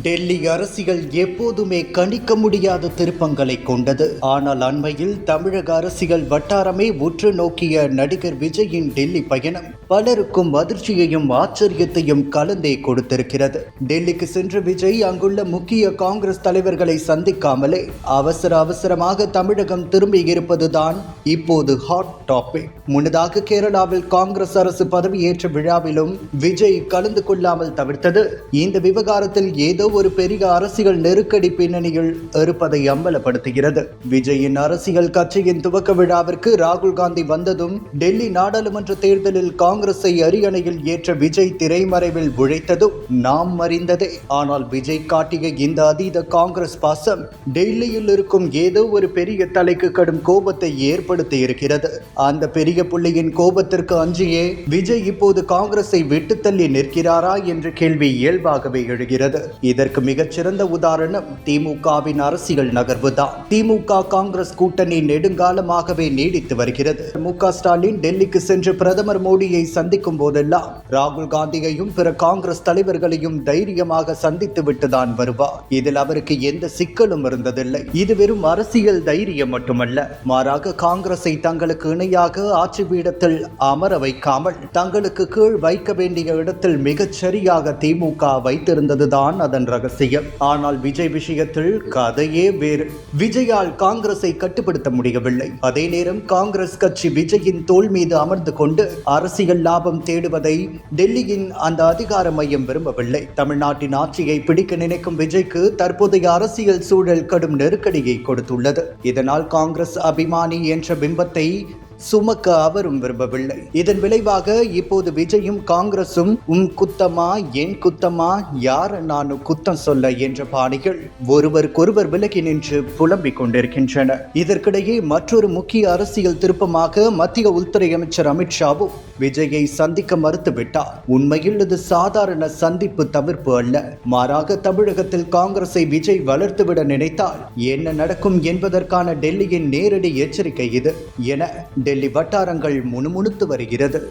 டெல்லி அரசியல் எப்போதுமே கணிக்க முடியாத திருப்பங்களை கொண்டது. ஆனால் அண்மையில் தமிழக அரசியல் வட்டாரமே உற்று நோக்கிய நடிகர் விஜயின் டெல்லி பயணம் பலருக்கும் அதிர்ச்சியையும் ஆச்சரியத்தையும் கலந்தே கொடுத்திருக்கிறது. டெல்லிக்கு சென்ற விஜய் அங்குள்ள முக்கிய காங்கிரஸ் தலைவர்களை சந்திக்காமலே அவசரமாக தமிழகம் திரும்பி இருப்பதுதான் இப்போது ஹாட் டாபிக். முன்னதாக கேரளாவில் காங்கிரஸ் அரசு பதவியேற்ற விழாவிலும் விஜய் கலந்து கொள்ளாமல் தவிர்த்தது இந்த விவகாரத்தில் ஏதோ ஒரு பெரிய அரசியல் நெருக்கடி பின்னணியில் இருப்பதை அம்பலப்படுத்துகிறது. விஜயின் அரசியல் கட்சியின் துவக்க விழாவிற்கு ராகுல் காந்தி வந்ததும் டெல்லி நாடாளுமன்ற தேர்தலில் காங்கிரஸை அரியணையில் ஏற்ற விஜய் திரைமறைவில் உழைத்ததும் நாம் அறிந்ததே. ஆனால் விஜய் காட்டிய இந்த அதீத காங்கிரஸ் பாசம் டெல்லியில் இருக்கும் ஏதோ ஒரு பெரிய தலைக்கு கடும் கோபத்தை ஏற்படுத்தி இருக்கிறது. அந்த பெரிய புள்ளியின் கோபத்திற்கு அஞ்சியே விஜய் இப்போது காங்கிரஸை விட்டு தள்ளி நிற்கிறாரா என்ற கேள்வி இயல்பாகவே எழுகிறது. இதற்கு மிகச்சிறந்த உதாரணம் திமுகவின் அரசியல் நகர்வுதான். திமுக காங்கிரஸ் கூட்டணி நெடுங்காலமாகவே நீடித்து வருகிறது. மு.க. ஸ்டாலின் டெல்லிக்கு சென்று பிரதமர் மோடியை சந்திக்கும் போதெல்லாம் ராகுல் காந்தியையும் பிற காங்கிரஸ் தலைவர்களையும் தைரியமாக சந்தித்து விட்டுதான் வருவார். இதில் அவருக்கு எந்த சிக்கலும் இருந்ததில்லை. இது வெறும் அரசியல் தைரியம் மட்டுமல்ல, மாறாக காங்கிரஸை தங்களுக்கு இணையாக ஆட்சி பீடத்தில் அமர வைக்காமல் தங்களுக்கு கீழ் வைக்க வேண்டிய இடத்தில் மிகச் சரியாக திமுக வைத்திருந்ததுதான் அதன் ரகசியம். ஆனால் விஜய் விஷயத்தில் கதையே வேறு. விஜயால் காங்கிரஸை கட்டுப்படுத்த முடியவில்லை. அதே நேரம் காங்கிரஸ் கட்சி விஜயின் தோள் மீது அமர்ந்து கொண்டு அரசியல் லாபம் தேடுவதை டெல்லியின் அந்த அதிகார மையம் விரும்பவில்லை. தமிழ்நாட்டின் ஆட்சியை பிடிக்க நினைக்கும் விஜய்க்கு தற்போதைய அரசியல் சூழல் கடும் நெருக்கடியை கொடுத்துள்ளது. இதனால் காங்கிரஸ் அபிமானி என்ற பிம்பத்தை சுமக்க அவரும் விரும்பவில்லை. இதன் விளைவாக இப்போது விஜயும் காங்கிரசும் குத்தமா என் குத்தமா யார் நான் குத்தம் சொல்ல என்ற பாணிகள் ஒருவருக்கொருவர் விலகி நின்று புலம்பிக் கொண்டிருக்கின்றன. இதற்கிடையே மற்றொரு முக்கிய அரசியல் திருப்பமாக மத்திய உள்துறை அமைச்சர் அமித்ஷாவும் விஜயை சந்திக்க மறுத்துவிட்டார். உண்மையில் இது சாதாரண சந்திப்பு தவிர்ப்பு அல்ல, மாறாக தமிழகத்தில் காங்கிரஸை விஜய் வளர்த்துவிட நினைத்தால் என்ன நடக்கும் என்பதற்கான டெல்லியின் நேரடி எச்சரிக்கை இது என டெல்லி வட்டாரங்கள் முணுமுணுத்து வருகிறது.